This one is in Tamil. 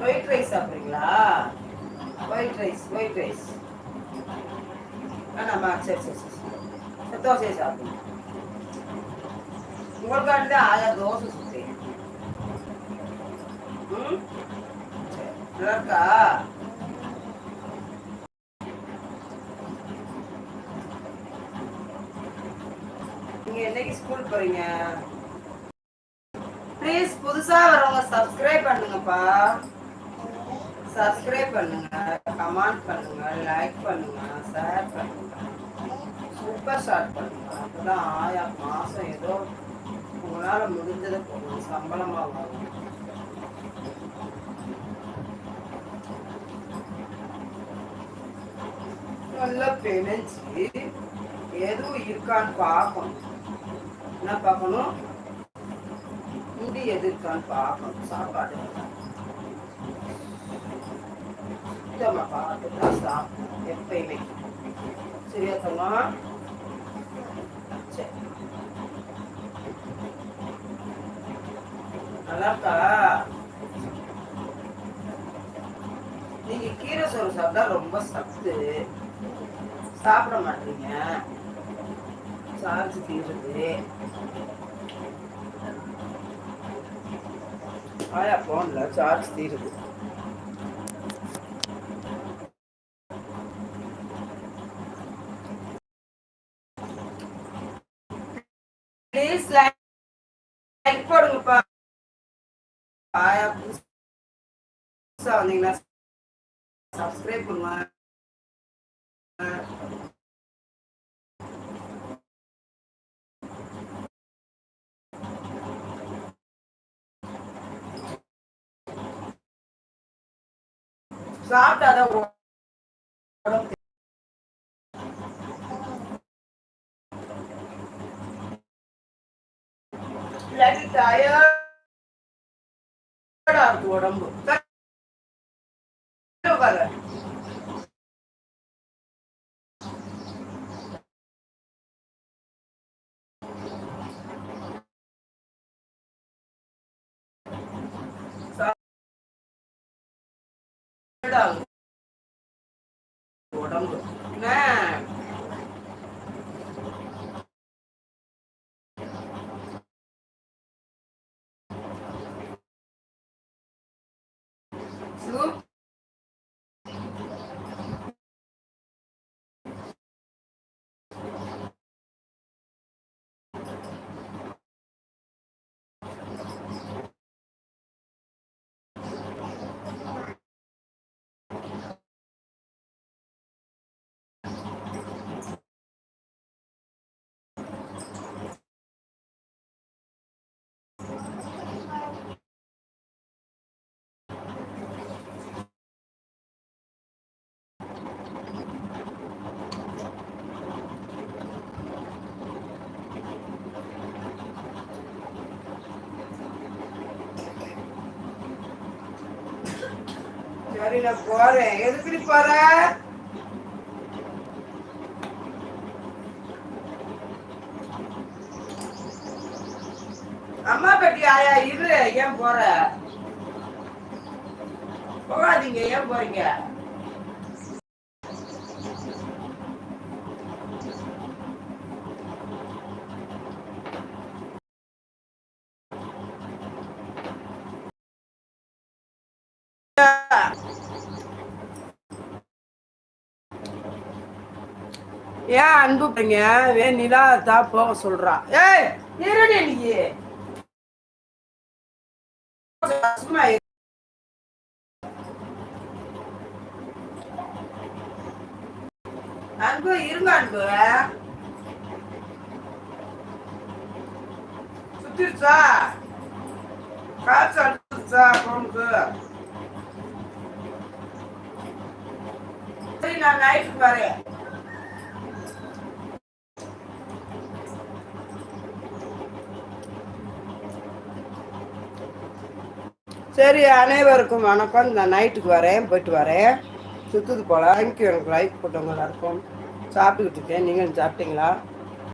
ஒயிட் ரைஸ் சாப்பிட்றீங்களா? ஒயிட் ரைஸ் ஒயிட் ரைஸ் வேணாமா? சரி சரி சரி சரி தோசையை சாப்பிடுங்க. உங்களுக்காண்டி தான் ஆயா தோசை சுற்றேன். ம் சரி நல்லா இருக்கா? நீங்கள் என்னைக்கு ஸ்கூல் போகிறீங்க? ப்ளீஸ் புதுசாக வரவங்க சப்ஸ்கிரைப் பண்ணுங்கப்பா. சப்ஸ்கிரைப் பண்ணுங்க, கமெண்ட் பண்ணுங்க, லைக் பண்ணுங்க, ஷேர் பண்ணுங்க, சூப்பர் ஸ்டார்ட் பண்ணுங்க. அப்போதான் ஆயா மாதம் ஏதோ உங்களால் முடிஞ்சதை போகணும், சம்பளமாக வரும். நல்லா பெனஞ்சு எதுவும் இருக்கான்னு பார்க்கணும். என்ன பார்க்கணும்? முடி எது இருக்கான்னு பார்க்கணும். சாப்பாடு சுத்தமாக பார்த்து தான் சாப்பிடணும் எப்பயுமே. சரியா தங்கம்? சரி நல்லா இருக்கா? நீங்க கீரை சோறு சாப்பிட்டா ரொம்ப சத்து. சாப்பிட மாட்டீங்க, சார்ஜ் தீருது. ஆயா போன்ல சார்ஜ் தீருது. ப்ளீஸ் லைக் போடுங்கப்பா. ஆயா புதுசா வந்தீங்கன்னா சப்ஸ்கிரைப் பண்ணுங்க. சாப்பிட்டாதான் உடம்பு இல்லாட்டி டயர்டா இருக்கு உடம்பு. உடம்பு சரி நான் போறேன். எதுக்கு போற? அம்மா பெட்டி ஆயா இரு. ஏன் போற? போகாதீங்க. ஏன் போறீங்க? ஏன் அன்பு பண்ணீங்க? நிலா தான் போக சொல்றா. ஏய் இருடி நீ சும்மா அன்பு இருங்க. அன்பு சுத்திருச்சா? காய்ச்சல் அடிச்சிருச்சா போனுக்கு? சரி நான் நைட்டுக்கு வரேன். சரி அனைவருக்கும் வணக்கம். நான் நைட்டுக்கு வரேன், போயிட்டு வரேன். சுற்றுது போல. தேங்க்யூ. எனக்கு லைக் போட்டவங்க எல்லாருக்கும். சாப்பிட்டுக்கிட்டு இருக்கேன். நீங்கள் சாப்பிட்டீங்களா?